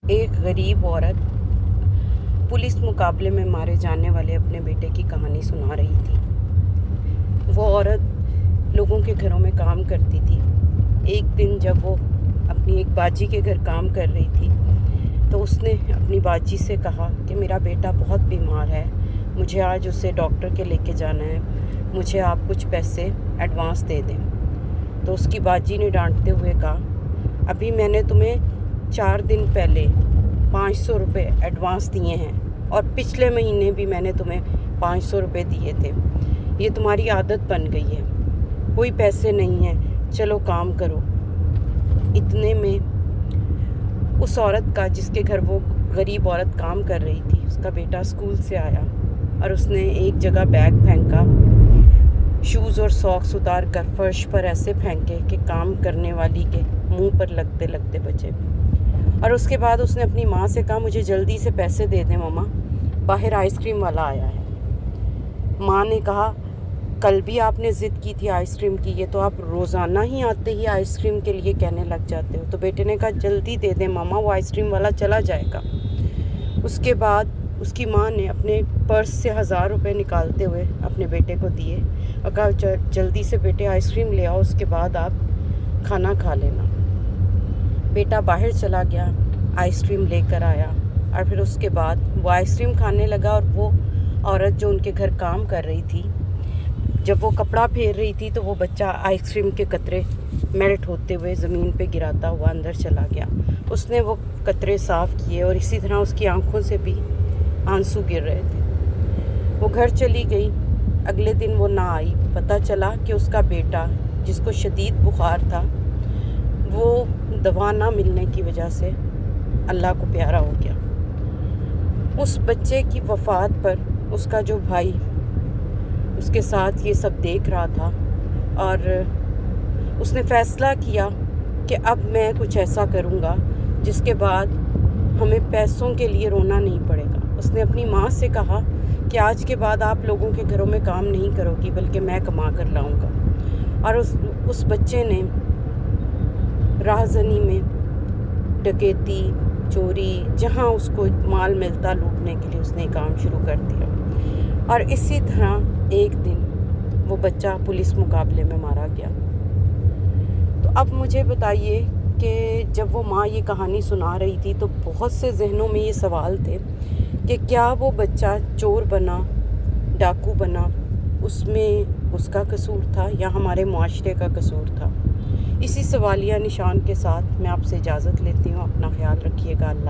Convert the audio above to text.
ایک غریب عورت پولیس مقابلے میں مارے جانے والے اپنے بیٹے کی کہانی سنا رہی تھی۔ وہ عورت لوگوں کے گھروں میں کام کرتی تھی۔ ایک دن جب وہ اپنی ایک باجی کے گھر کام کر رہی تھی تو اس نے اپنی باجی سے کہا کہ میرا بیٹا بہت بیمار ہے، مجھے آج اسے ڈاکٹر کے لے کے جانا ہے، مجھے آپ کچھ پیسے ایڈوانس دے دیں۔ تو اس کی باجی نے ڈانٹتے ہوئے کہا، ابھی میں نے تمہیں 4 دن پہلے 500 روپے ایڈوانس دیے ہیں اور پچھلے مہینے بھی میں نے تمہیں 500 روپے دیے تھے، یہ تمہاری عادت بن گئی ہے، کوئی پیسے نہیں ہیں، چلو کام کرو۔ اتنے میں اس عورت کا، جس کے گھر وہ غریب عورت کام کر رہی تھی، اس کا بیٹا اسکول سے آیا اور اس نے ایک جگہ بیگ پھینکا، شوز اور ساکس اتار کر فرش پر ایسے پھینکے کہ کام کرنے والی کے منہ پر لگتے لگتے بچے۔ اور اس کے بعد اس نے اپنی ماں سے کہا، مجھے جلدی سے پیسے دے دیں ماما، باہر آئس کریم والا آیا ہے۔ ماں نے کہا، کل بھی آپ نے ضد کی تھی آئس کریم کی، یہ تو آپ روزانہ ہی آتے ہی آئس کریم کے لیے کہنے لگ جاتے ہو۔ تو بیٹے نے کہا، جلدی دے دیں ماما، وہ آئس کریم والا چلا جائے گا۔ اس کے بعد اس کی ماں نے اپنے پرس سے 1000 روپے نکالتے ہوئے اپنے بیٹے کو دیے اور کہا، جلدی سے بیٹے آئس کریم لے آؤ، اس کے بعد آپ کھانا کھا لینا۔ بیٹا باہر چلا گیا، آئس کریم لے کر آیا اور پھر اس کے بعد وہ آئس کریم کھانے لگا، اور وہ عورت جو ان کے گھر کام کر رہی تھی، جب وہ کپڑا پھیر رہی تھی تو وہ بچہ آئس کریم کے قطرے میلٹ ہوتے ہوئے زمین پہ گراتا ہوا اندر چلا گیا۔ اس نے وہ قطرے صاف کیے اور اسی طرح اس کی آنکھوں سے بھی آنسو گر رہے تھے۔ وہ گھر چلی گئی، اگلے دن وہ نہ آئی۔ پتہ چلا کہ اس کا بیٹا، جس کو شدید بخار تھا، وہ دوا نہ ملنے کی وجہ سے اللہ کو پیارا ہو گیا۔ اس بچے کی وفات پر اس کا جو بھائی اس کے ساتھ یہ سب دیکھ رہا تھا، اور اس نے فیصلہ کیا کہ اب میں کچھ ایسا کروں گا جس کے بعد ہمیں پیسوں کے لیے رونا نہیں پڑے گا۔ اس نے اپنی ماں سے کہا کہ آج کے بعد آپ لوگوں کے گھروں میں کام نہیں کرو گی، بلکہ میں کما کر لاؤں گا۔ اور اس بچے نے راہزنی میں ڈکیتی، چوری، جہاں اس کو مال ملتا لوٹنے کے لیے، اس نے کام شروع کر دیا۔ اور اسی طرح ایک دن وہ بچہ پولیس مقابلے میں مارا گیا۔ تو اب مجھے بتائیے کہ جب وہ ماں یہ کہانی سنا رہی تھی تو بہت سے ذہنوں میں یہ سوال تھے کہ کیا وہ بچہ چور بنا، ڈاکو بنا، اس میں اس کا قصور تھا یا ہمارے معاشرے کا قصور تھا؟ اسی سوالیہ نشان کے ساتھ میں آپ سے اجازت لیتی ہوں۔ اپنا خیال رکھیے گا۔ اللہ